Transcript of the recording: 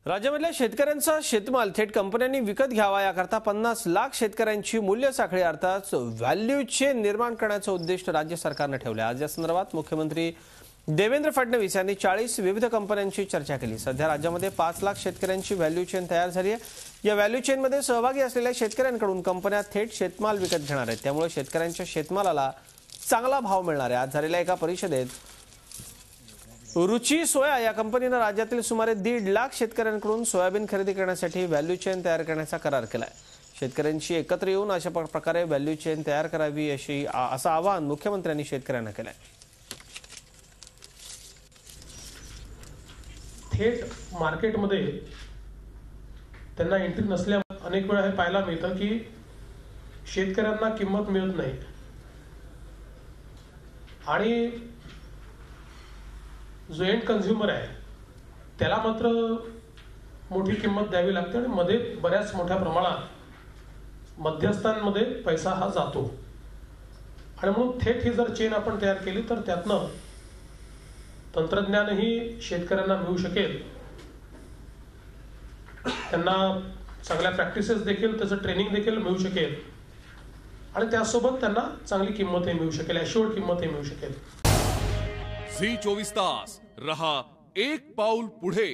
राज्यामधल्या शेतकऱ्यांचा शेतमाल थेट कंपन्यांनी विकत घ्यावा याकरता 50 लाख शेतकऱ्यांची मूल्य साखळी अर्थात व्हॅल्यू चेन निर्माण करण्याचं उद्दिष्ट राज्य सरकारने ठेवले। आज या संदर्भात मुख्यमंत्री देवेंद्र फडणवीस यांनी 40 विविध कंपन्यांची चर्चा केली। सध्या राज्यामध्ये 5 लाख शेतकऱ्यांची व्हॅल्यू चेन तयार झाली आहे। या व्हॅल्यू चेनमध्ये सहभागी असलेल्या शेतकऱ्यांकडून कंपन्या थेट शेतमाल विकत घेणार आहेत, त्यामुळे शेतकऱ्यांच्या शेतमालाला चांगला भाव मिळणार आहे। आज झालेल्या एका परिषदेत रुची सोया या कंपनीने राज्यातील सुमारे 1.5 लाख शेतकऱ्यांकडून सोयाबीन खरेदी करण्यासाठी व्हॅल्यू चेन तयार करण्याचा करार केलाय। शेतकऱ्यांची एकत्र येऊन अशा प्रकारे व्हॅल्यू चेन तयार करावी असं आवाहन मुख्यमंत्र्यांनी शेतकऱ्यांना केलंय। थेट मार्केटमध्ये त्यांना एंट्री नसल्यामुळे अनेक वेळा हे पाहायला मिळतं की शेतकऱ्यांना किंमत मिळत नाही आणि जो एंड कंझ्युमर आहे त्याला मात्र मोठी किंमत द्यावी लागते आणि मध्ये बऱ्याच मोठ्या प्रमाणात मध्यस्थांमध्ये पैसा हा जातो आणि म्हणून थेट ही जर चेन आपण तयार केली तर त्यातनं तंत्रज्ञानही शेतकऱ्यांना मिळू शकेल, त्यांना चांगल्या प्रॅक्टिसेस देखील त्याचं ट्रेनिंग देखील मिळू शकेल आणि त्यासोबत त्यांना चांगली किंमतही मिळू शकेल, ॲश्युअर्ड किंमतही मिळू शकेल। झी 24 तास रहा एक पाऊल पुढे।